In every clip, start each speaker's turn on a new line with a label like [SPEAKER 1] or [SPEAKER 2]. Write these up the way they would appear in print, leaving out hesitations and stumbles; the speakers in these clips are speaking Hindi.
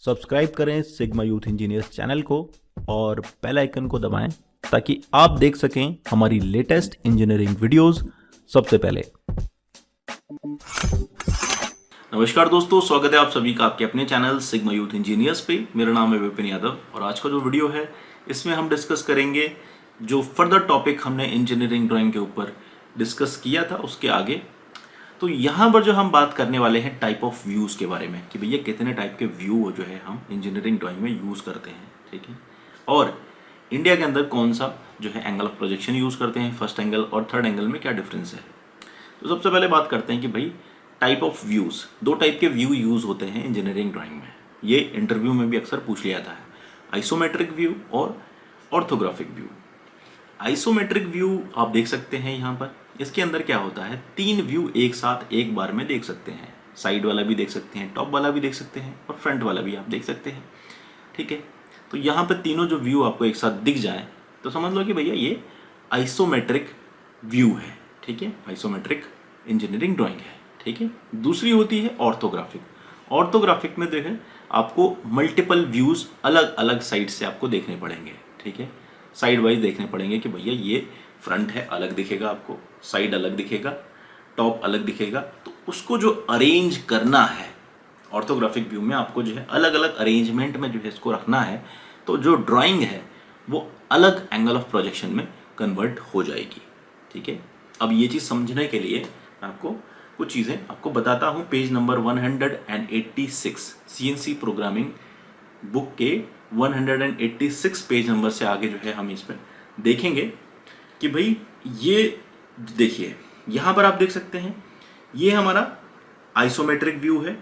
[SPEAKER 1] सब्सक्राइब करें सिग्मा यूथ इंजीनियर्स चैनल को और बेल आइकन को दबाएं ताकि आप देख सकें हमारी लेटेस्ट इंजीनियरिंग वीडियोस सबसे पहले। नमस्कार दोस्तों, स्वागत है आप सभी का आपके अपने चैनल सिग्मा यूथ इंजीनियर्स पे। मेरा नाम है विपिन यादव और आज का जो वीडियो है इसमें हम डिस्कस करेंगे जो फर्दर टॉपिक हमने इंजीनियरिंग ड्राइंग के ऊपर डिस्कस किया था उसके आगे। तो यहाँ पर जो हम बात करने वाले हैं टाइप ऑफ व्यूज़ के बारे में कि भैया कितने टाइप के व्यू जो है हम इंजीनियरिंग ड्राइंग में यूज़ करते हैं, ठीक है। और इंडिया के अंदर कौन सा जो है एंगल ऑफ प्रोजेक्शन यूज़ करते हैं, फर्स्ट एंगल और थर्ड एंगल में क्या डिफरेंस है। तो सबसे पहले बात करते हैं कि भाई टाइप ऑफ व्यूज़, दो टाइप के व्यू यूज़ होते हैं इंजीनियरिंग ड्राइंग में। ये इंटरव्यू में भी अक्सर पूछ लिया जाता है, आइसोमेट्रिक व्यू और ऑर्थोग्राफिक व्यू। आइसोमेट्रिक व्यू आप देख सकते हैं यहाँ पर, इसके अंदर क्या होता है, तीन व्यू एक साथ एक बार में देख सकते हैं। साइड वाला भी देख सकते हैं, टॉप वाला भी देख सकते हैं और फ्रंट वाला भी आप देख सकते हैं, ठीक है। तो यहाँ पर तीनों जो व्यू आपको एक साथ दिख जाए तो समझ लो कि भैया ये आइसोमेट्रिक व्यू है, ठीक है, आइसोमेट्रिक इंजीनियरिंग ड्राइंग है, ठीक है। दूसरी होती है ऑर्थोग्राफिक। ऑर्थोग्राफिक में देखें आपको मल्टीपल व्यूज़ अलग अलग साइड से आपको देखने पड़ेंगे, ठीक है, साइड वाइज देखने पड़ेंगे कि भैया ये फ्रंट है अलग दिखेगा, आपको साइड अलग दिखेगा, टॉप अलग दिखेगा। तो उसको जो अरेंज करना है ऑर्थोग्राफिक व्यू में आपको जो है अलग अलग अरेंजमेंट में जो है इसको रखना है, तो जो ड्राइंग है वो अलग एंगल ऑफ प्रोजेक्शन में कन्वर्ट हो जाएगी, ठीक है। अब ये चीज़ समझने के लिए मैं आपको कुछ चीज़ें आपको बताता हूँ। Page number 186 CNC programming book के 186 पेज नंबर से आगे जो है हम इस पर देखेंगे कि भाई ये देखिए यहाँ पर आप देख सकते हैं ये हमारा आइसोमेट्रिक व्यू है,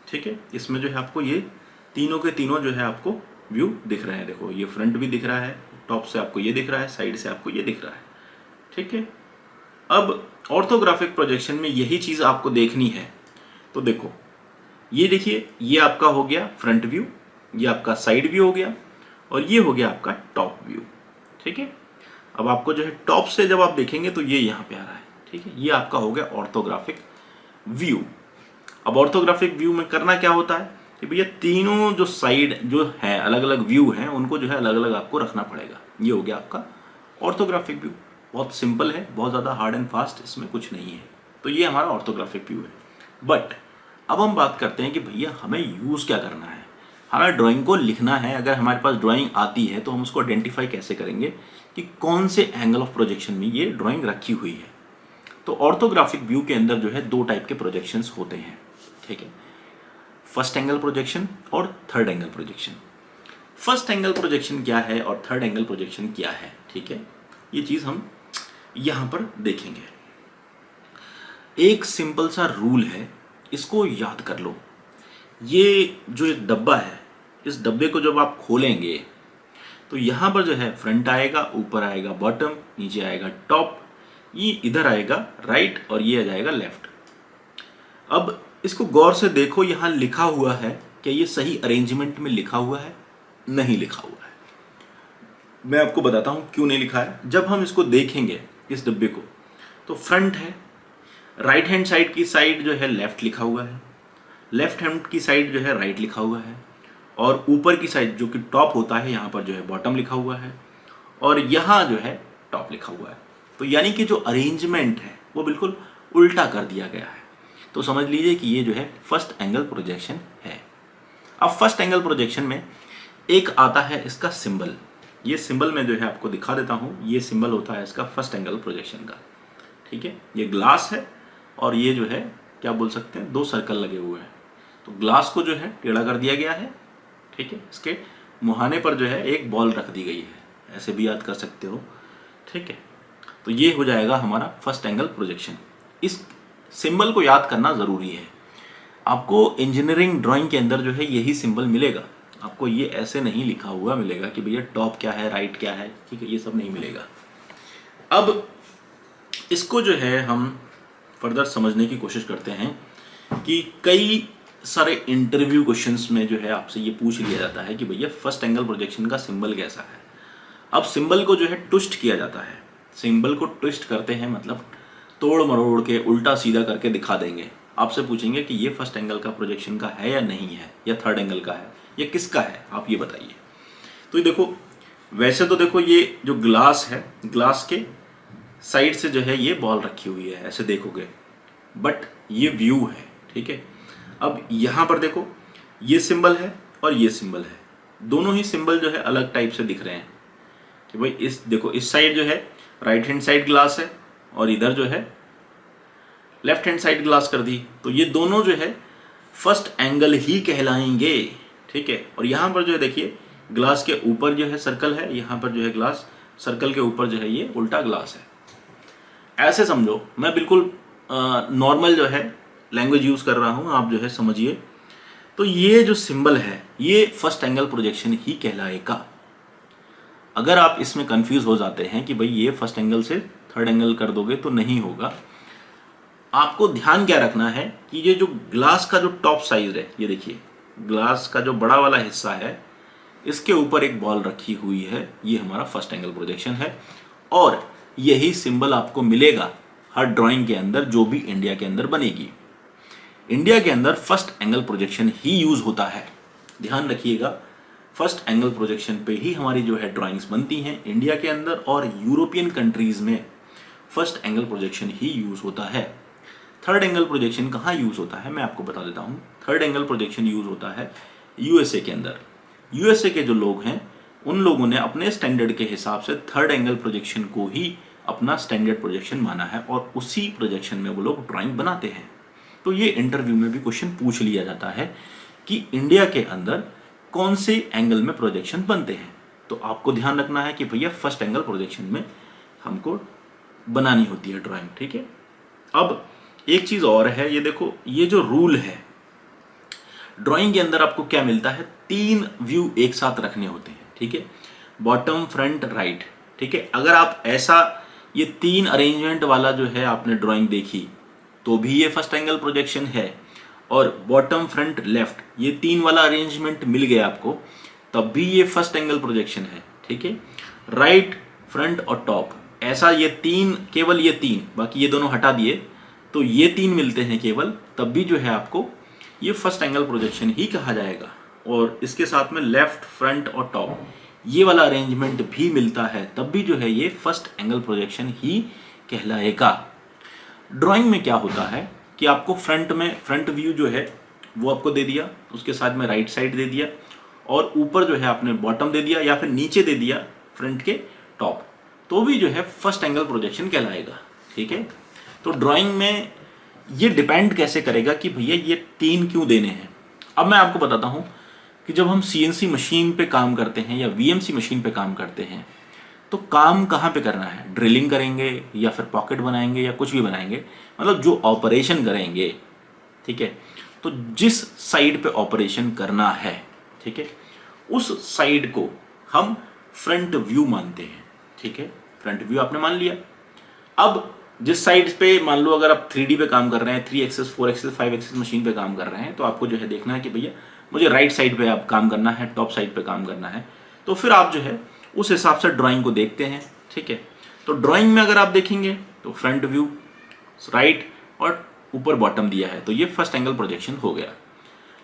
[SPEAKER 1] ठीक है। इसमें जो है आपको ये तीनों के तीनों जो है आपको व्यू दिख रहे हैं। देखो ये फ्रंट भी दिख रहा है, टॉप से आपको ये दिख रहा है, साइड से आपको ये दिख रहा है, ठीक है। अब ऑर्थोग्राफिक प्रोजेक्शन में यही चीज़ आपको देखनी है। तो देखो ये देखिए ये आपका हो गया फ्रंट व्यू, ये आपका साइड व्यू हो गया और ये हो गया आपका टॉप व्यू, ठीक है। अब आपको जो है टॉप से जब आप देखेंगे तो ये यहाँ पे आ रहा है, ठीक है, ये आपका हो गया ऑर्थोग्राफिक व्यू। अब ऑर्थोग्राफिक व्यू में करना क्या होता है कि भैया तीनों जो साइड जो है अलग अलग व्यू हैं उनको जो है अलग अलग आपको रखना पड़ेगा। ये हो गया आपका ऑर्थोग्राफिक व्यू। बहुत सिंपल है, बहुत ज़्यादा हार्ड एंड फास्ट इसमें कुछ नहीं है। तो ये हमारा ऑर्थोग्राफिक व्यू है। बट अब हम बात करते हैं कि भैया हमें यूज़ क्या करना है। हमें ड्राइंग को लिखना है। अगर हमारे पास ड्राइंग आती है तो हम उसको आइडेंटिफाई कैसे करेंगे कि कौन से एंगल ऑफ प्रोजेक्शन में ये ड्राइंग रखी हुई है। तो ऑर्थोग्राफिक व्यू के अंदर जो है दो टाइप के प्रोजेक्शंस होते हैं, ठीक है, फर्स्ट एंगल प्रोजेक्शन और third angle projection. First angle projection क्या है और थर्ड एंगल प्रोजेक्शन क्या है, ठीक है, ये चीज़ हम यहाँ पर देखेंगे। एक सिंपल सा रूल है, इसको याद कर लो। ये जो एक डब्बा है, इस डब्बे को जब आप खोलेंगे तो यहाँ पर जो है फ्रंट आएगा, ऊपर आएगा बॉटम, नीचे आएगा टॉप, ये इधर आएगा राइट और ये आ जाएगा लेफ्ट। अब इसको गौर से देखो, यहाँ लिखा हुआ है, क्या ये सही अरेंजमेंट में लिखा हुआ है? नहीं लिखा हुआ है। मैं आपको बताता हूँ क्यों नहीं लिखा है। जब हम इसको देखेंगे इस डब्बे को तो फ्रंट है, राइट हैंड साइड की साइड जो है लेफ्ट लिखा हुआ है, लेफ्ट हैंड की साइड जो है राइट लिखा हुआ है और ऊपर की साइड जो कि टॉप होता है यहाँ पर जो है बॉटम लिखा हुआ है और यहाँ जो है टॉप लिखा हुआ है। तो यानी कि जो अरेंजमेंट है वो बिल्कुल उल्टा कर दिया गया है। तो समझ लीजिए कि ये जो है फर्स्ट एंगल प्रोजेक्शन है। अब फर्स्ट एंगल प्रोजेक्शन में एक आता है इसका सिंबल। ये सिंबल में जो है आपको दिखा देता हूँ, ये सिंबल होता है इसका फर्स्ट एंगल प्रोजेक्शन का, ठीक है। ये ग्लास है और ये जो है क्या बोल सकते हैं, दो सर्कल लगे हुए हैं। तो ग्लास को जो है टेढ़ा कर दिया गया है, ठीक है, इसके मुहाने पर जो है एक बॉल रख दी गई है, ऐसे भी याद कर सकते हो, ठीक है। तो ये हो जाएगा हमारा फर्स्ट एंगल प्रोजेक्शन। इस सिंबल को याद करना ज़रूरी है। आपको इंजीनियरिंग ड्राइंग के अंदर जो है यही सिंबल मिलेगा। आपको ये ऐसे नहीं लिखा हुआ मिलेगा कि भैया टॉप क्या है, राइट क्या है, ठीक है, ये सब नहीं मिलेगा। अब इसको जो है हम फर्दर समझने की कोशिश करते हैं कि कई सारे इंटरव्यू क्वेश्चंस में जो है आपसे ये पूछ लिया जाता है कि भैया फर्स्ट एंगल प्रोजेक्शन का सिंबल कैसा है। अब सिंबल को जो है ट्विस्ट किया जाता है। सिंबल को ट्विस्ट करते हैं मतलब तोड़ मरोड़ के उल्टा सीधा करके दिखा देंगे। आपसे पूछेंगे कि ये फर्स्ट एंगल का प्रोजेक्शन का है या नहीं है, या थर्ड एंगल का है, या किसका है, आप ये बताइए। तो ये देखो, वैसे तो देखो ये जो ग्लास है, ग्लास के साइड से जो है ये बॉल रखी हुई है, ऐसे देखोगे, बट ये व्यू है, ठीक है। अब यहाँ पर देखो ये सिंबल है और ये सिंबल है, दोनों ही सिंबल जो है अलग टाइप से दिख रहे हैं कि भाई इस देखो, इस साइड जो है राइट हैंड साइड ग्लास है और इधर जो है लेफ्ट हैंड साइड ग्लास कर दी, तो ये दोनों जो है फर्स्ट एंगल ही कहलाएंगे, ठीक है। और यहाँ पर जो है देखिए ग्लास के ऊपर जो है सर्कल है, यहाँ पर जो है ग्लास सर्कल के ऊपर जो है ये उल्टा ग्लास है। ऐसे समझो, मैं बिल्कुल नॉर्मल जो है लैंग्वेज यूज कर रहा हूँ, आप जो है समझिए। तो ये जो सिंबल है ये फर्स्ट एंगल प्रोजेक्शन ही कहलाएगा। अगर आप इसमें कंफ्यूज हो जाते हैं कि भाई ये फर्स्ट एंगल से थर्ड एंगल कर दोगे तो नहीं होगा। आपको ध्यान क्या रखना है कि ये जो ग्लास का जो टॉप साइज है, ये देखिए ग्लास का जो बड़ा वाला हिस्सा है, इसके ऊपर एक बॉल रखी हुई है, ये हमारा फर्स्ट एंगल प्रोजेक्शन है। और यही सिंबल आपको मिलेगा हर ड्राइंग के अंदर जो भी इंडिया के अंदर बनेगी। इंडिया के अंदर फर्स्ट एंगल प्रोजेक्शन ही यूज होता है, ध्यान रखिएगा। फर्स्ट एंगल प्रोजेक्शन पे ही हमारी जो है ड्राइंग्स बनती हैं इंडिया के अंदर, और यूरोपियन कंट्रीज में फर्स्ट एंगल प्रोजेक्शन ही यूज होता है। थर्ड एंगल प्रोजेक्शन कहाँ यूज होता है मैं आपको बता देता हूँ। थर्ड एंगल प्रोजेक्शन यूज होता है यूएसए के अंदर। यूएसए के जो लोग हैं उन लोगों ने अपने स्टैंडर्ड के हिसाब से थर्ड एंगल प्रोजेक्शन को ही अपना स्टैंडर्ड प्रोजेक्शन माना है, और उसी प्रोजेक्शन में वो लोग ड्राइंग बनाते हैं। तो ये इंटरव्यू में भी क्वेश्चन पूछ लिया जाता है कि इंडिया के अंदर कौन से एंगल में प्रोजेक्शन बनते हैं। तो आपको ध्यान रखना है कि भैया फर्स्ट एंगल प्रोजेक्शन में हमको बनानी होती है ड्राइंग, ठीक है। अब एक चीज और है, ये देखो ये जो रूल है ड्राइंग के अंदर आपको क्या मिलता है, 3 व्यू एक साथ रखने होते हैं, ठीक है। बॉटम, फ्रंट, राइट, ठीक है। अगर आप ऐसा ये 3 अरेंजमेंट वाला जो है आपने ड्राइंग देखी तो भी ये फर्स्ट एंगल प्रोजेक्शन है, और बॉटम, फ्रंट, लेफ्ट ये 3 वाला अरेंजमेंट मिल गया आपको तब भी ये फर्स्ट एंगल प्रोजेक्शन है, ठीक है। राइट, फ्रंट और टॉप, ऐसा ये 3, केवल ये 3, बाकी ये दोनों हटा दिए तो ये 3 मिलते हैं केवल, तब भी जो है आपको ये फर्स्ट एंगल प्रोजेक्शन ही कहा जाएगा। और इसके साथ में लेफ्ट, फ्रंट और टॉप ये वाला अरेंजमेंट भी मिलता है, तब भी जो है ये फर्स्ट एंगल प्रोजेक्शन ही कहलाएगा। ड्राइंग में क्या होता है कि आपको फ्रंट में फ्रंट व्यू जो है वो आपको दे दिया, उसके साथ में राइट साइड दे दिया, और ऊपर जो है आपने बॉटम दे दिया या फिर नीचे दे दिया फ्रंट के टॉप, तो भी जो है फर्स्ट एंगल प्रोजेक्शन कहलाएगा, ठीक है। तो ड्राइंग में ये डिपेंड कैसे करेगा कि भैया ये 3 क्यों देने हैं। अब मैं आपको बताता हूँ कि जब हम सीएनसी मशीन पे काम करते हैं या वीएमसी मशीन पे काम करते हैं तो काम कहाँ पे करना है, ड्रिलिंग करेंगे या फिर पॉकेट बनाएंगे या कुछ भी बनाएंगे, मतलब जो ऑपरेशन करेंगे, ठीक है। तो जिस साइड पे ऑपरेशन करना है, ठीक है, उस साइड को हम फ्रंट व्यू मानते हैं, ठीक है। फ्रंट व्यू आपने मान लिया। अब जिस साइड पे मान लो अगर आप 3D पे काम कर रहे हैं, 3 एक्सिस, 4 एक्सिस, 5 एक्सिस मशीन पे काम कर रहे हैं, तो आपको जो है देखना है कि भैया मुझे राइट साइड पे आप काम करना है, टॉप साइड पे काम करना है, तो फिर आप जो है उस हिसाब से ड्राइंग को देखते हैं, ठीक है। तो ड्राइंग में अगर आप देखेंगे तो फ्रंट व्यू, राइट और ऊपर बॉटम दिया है, तो ये फर्स्ट एंगल प्रोजेक्शन हो गया।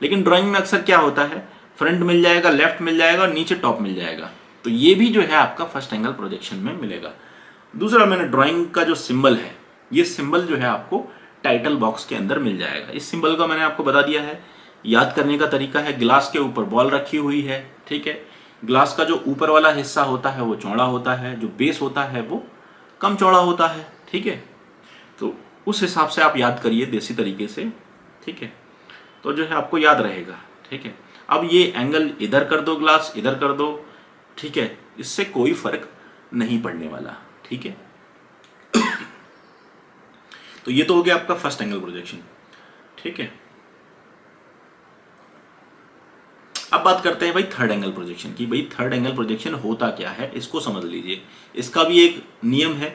[SPEAKER 1] लेकिन ड्राइंग में अक्सर क्या होता है, फ्रंट मिल जाएगा, लेफ्ट मिल जाएगा और नीचे टॉप मिल जाएगा, तो ये भी जो है आपका फर्स्ट एंगल प्रोजेक्शन में मिलेगा। दूसरा, मैंने ड्राइंग का जो सिंबल है, ये सिंबल जो है आपको टाइटल बॉक्स के अंदर मिल जाएगा। इस सिंबल का मैंने आपको बता दिया है। याद करने का तरीका है, ग्लास के ऊपर बॉल रखी हुई है, ठीक है। ग्लास का जो ऊपर वाला हिस्सा होता है वो चौड़ा होता है, जो बेस होता है वो कम चौड़ा होता है, ठीक है। तो उस हिसाब से आप याद करिए देसी तरीके से, ठीक है, तो जो है आपको याद रहेगा, ठीक है। अब ये एंगल इधर कर दो, ग्लास इधर कर दो, ठीक है, इससे कोई फर्क नहीं पड़ने वाला, ठीक है। तो ये तो हो गया आपका फर्स्ट एंगल प्रोजेक्शन, ठीक है। अब बात करते हैं भाई थर्ड एंगल प्रोजेक्शन की। भाई थर्ड एंगल प्रोजेक्शन होता क्या है, इसको समझ लीजिए। इसका भी एक नियम है,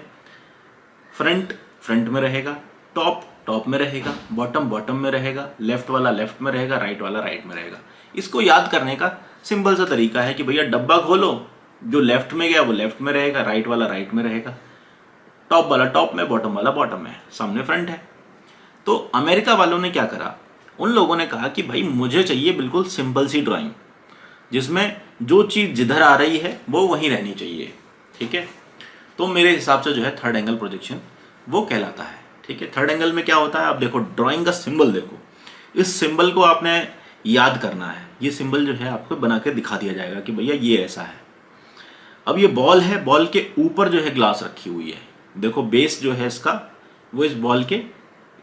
[SPEAKER 1] फ्रंट फ्रंट में रहेगा, टॉप टॉप में रहेगा, बॉटम बॉटम में रहेगा, लेफ्ट वाला लेफ्ट में रहेगा, राइट वाला राइट में रहेगा। इसको याद करने का सिंपल सा तरीका है कि भैया डब्बा खोलो, जो लेफ्ट में गया वो लेफ्ट में रहेगा, राइट वाला राइट में रहेगा, टॉप वाला टॉप में, बॉटम वाला बॉटम में, सामने फ्रंट है। तो अमेरिका वालों ने क्या करा, उन लोगों ने कहा कि भाई मुझे चाहिए बिल्कुल सिंपल सी ड्राइंग, जिसमें जो चीज़ जिधर आ रही है वो वहीं रहनी चाहिए, ठीक है। तो मेरे हिसाब से जो है थर्ड एंगल प्रोजेक्शन वो कहलाता है, ठीक है। थर्ड एंगल में क्या होता है, आप देखो ड्राइंग का सिंबल देखो, इस सिंबल को आपने याद करना है। ये सिंबल जो है आपको बना के दिखा दिया जाएगा कि भैया ये ऐसा है। अब ये बॉल है, बॉल के ऊपर जो है ग्लास रखी हुई है, देखो बेस जो है इसका वो इस बॉल के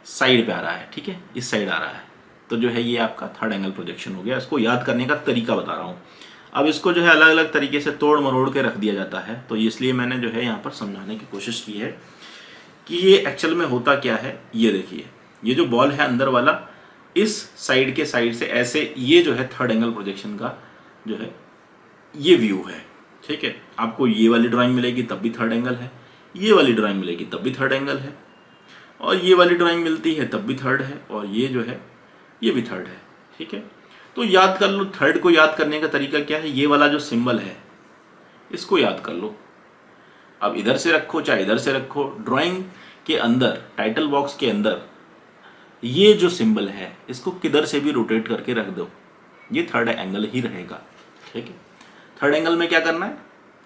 [SPEAKER 1] साइड पे आ रहा है, ठीक है, इस साइड आ रहा है। तो जो है ये आपका थर्ड एंगल प्रोजेक्शन हो गया। इसको याद करने का तरीका बता रहा हूँ। अब इसको जो है अलग अलग तरीके से तोड़ मरोड़ के रख दिया जाता है, तो इसलिए मैंने जो है यहाँ पर समझाने की कोशिश की है कि ये एक्चुअल में होता क्या है। ये देखिए, ये जो बॉल है अंदर वाला, इस साइड के साइड से ऐसे, ये जो है थर्ड एंगल प्रोजेक्शन का जो है ये व्यू है, ठीक है। आपको ये वाली ड्राइंग मिलेगी तब भी थर्ड एंगल है, ये वाली ड्राइंग मिलेगी तब भी थर्ड एंगल है, और ये वाली ड्राइंग मिलती है तब भी थर्ड है, और ये जो है ये भी थर्ड है, ठीक है। तो याद कर लो, थर्ड को याद करने का तरीका क्या है, ये वाला जो सिंबल है इसको याद कर लो। अब इधर से रखो चाहे इधर से रखो, ड्राइंग के अंदर टाइटल बॉक्स के अंदर ये जो सिंबल है इसको किधर से भी रोटेट करके रख दो, ये थर्ड एंगल ही रहेगा, ठीक है। थर्ड एंगल में क्या करना है,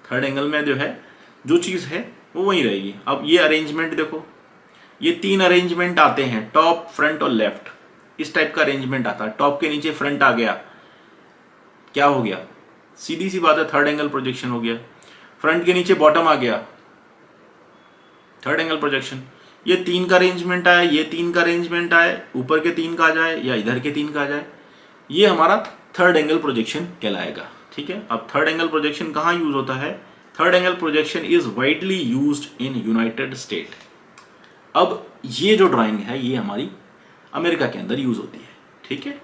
[SPEAKER 1] थर्ड एंगल में जो है जो चीज़ है वो वहीं रहेगी। अब ये अरेंजमेंट देखो, ये 3 अरेंजमेंट आते हैं, टॉप, फ्रंट और लेफ्ट, इस टाइप का अरेंजमेंट आता है। टॉप के नीचे फ्रंट आ गया, क्या हो गया, सीधी सी बात है थर्ड एंगल प्रोजेक्शन हो गया। फ्रंट के नीचे बॉटम आ गया, थर्ड एंगल प्रोजेक्शन। ये 3 का अरेंजमेंट आया, ये 3 का अरेंजमेंट आए, ऊपर के 3 का आ जाए या इधर के 3 का आ जाए, ये हमारा थर्ड एंगल प्रोजेक्शन कहलाएगा, ठीक है। अब थर्ड एंगल प्रोजेक्शन कहाँ यूज होता है, third angle projection is widely used in United state. अब ये जो ड्राइंग है ये हमारी अमेरिका के अंदर यूज होती है, ठीक है।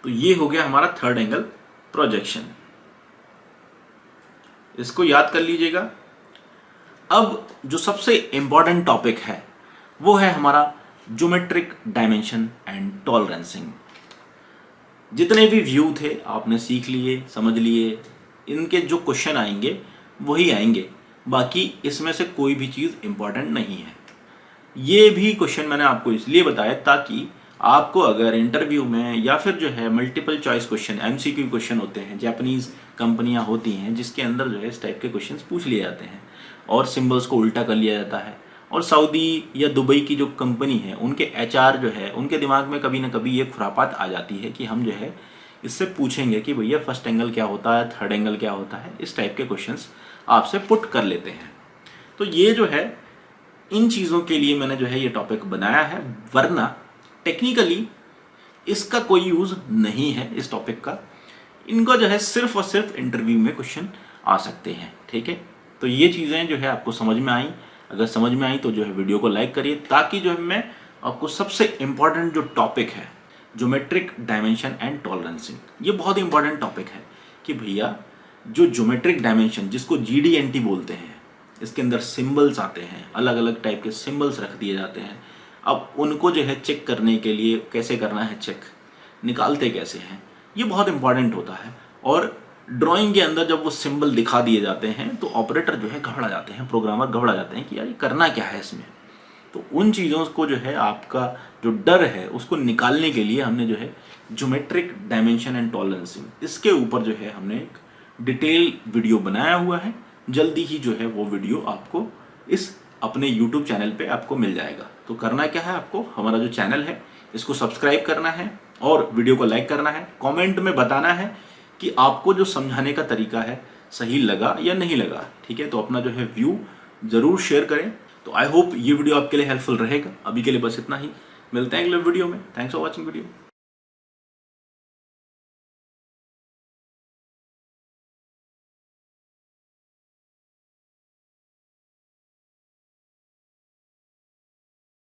[SPEAKER 1] तो ये हो गया हमारा थर्ड एंगल प्रोजेक्शन, इसको याद कर लीजिएगा। अब जो सबसे इंपॉर्टेंट टॉपिक है वो है हमारा ज्योमेट्रिक डायमेंशन एंड टॉलरेंसिंग। जितने भी व्यू थे आपने सीख लिए, समझ लिए, इनके जो क्वेश्चन आएंगे वही आएंगे, बाकी इसमें से कोई भी चीज़ इंपॉर्टेंट नहीं है। ये भी क्वेश्चन मैंने आपको इसलिए बताया ताकि आपको अगर इंटरव्यू में या फिर जो है multiple choice question, MCQ question होते हैं, जापानीज कंपनियां होती हैं जिसके अंदर जो है इस टाइप के क्वेश्चंस पूछ लिए जाते हैं और सिंबल्स को उल्टा कर लिया जाता है, और सऊदी या दुबई की जो कंपनी है उनके एचआर जो है उनके दिमाग में कभी ना कभी ये खुरापात आ जाती है कि हम जो है इससे पूछेंगे कि भैया फर्स्ट एंगल क्या होता है, थर्ड एंगल क्या होता है, इस टाइप के क्वेश्चंस आपसे पुट कर लेते हैं। तो ये जो है इन चीज़ों के लिए मैंने जो है ये टॉपिक बनाया है, वरना टेक्निकली इसका कोई यूज़ नहीं है इस टॉपिक का। इनको जो है सिर्फ और सिर्फ इंटरव्यू में क्वेश्चन आ सकते हैं, ठीक है। तो ये चीज़ें जो है आपको समझ में आई, अगर समझ में आई तो जो है वीडियो को लाइक करिए, ताकि जो है मैं आपको सबसे इम्पॉर्टेंट जो टॉपिक है ज्योमेट्रिक डायमेंशन एंड टॉलरेंसिंग, ये बहुत इंपॉर्टेंट टॉपिक है कि भैया जो ज्योमेट्रिक डायमेंशन जिसको GD&T बोलते हैं, इसके अंदर सिंबल्स आते हैं, अलग अलग टाइप के सिंबल्स रख दिए जाते हैं। अब उनको जो है चेक करने के लिए कैसे करना है चेक, निकालते कैसे हैं, ये बहुत इंपॉर्टेंट होता है। और ड्राइंग के अंदर जब वो सिंबल दिखा दिए जाते हैं तो ऑपरेटर जो है घबरा जाते हैं, प्रोग्रामर घबरा जाते हैं कि यार ये करना क्या है इसमें। तो उन चीज़ों को जो है आपका जो डर है उसको निकालने के लिए हमने जो है ज्योमेट्रिक डायमेंशन एंड टॉलरेंसिंग, इसके ऊपर जो है हमने एक डिटेल वीडियो बनाया हुआ है। जल्दी ही जो है वो वीडियो आपको इस अपने YouTube चैनल पे आपको मिल जाएगा। तो करना क्या है, आपको हमारा जो चैनल है इसको सब्सक्राइब करना है और वीडियो को लाइक करना है। कमेंट में बताना है कि आपको जो समझाने का तरीका है सही लगा या नहीं लगा, ठीक है। तो अपना जो है व्यू ज़रूर शेयर करें। तो आई होप ये वीडियो आपके लिए हेल्पफुल रहेगा। अभी के लिए बस इतना ही, मिलते हैं अगले वीडियो में। Thanks for watching video.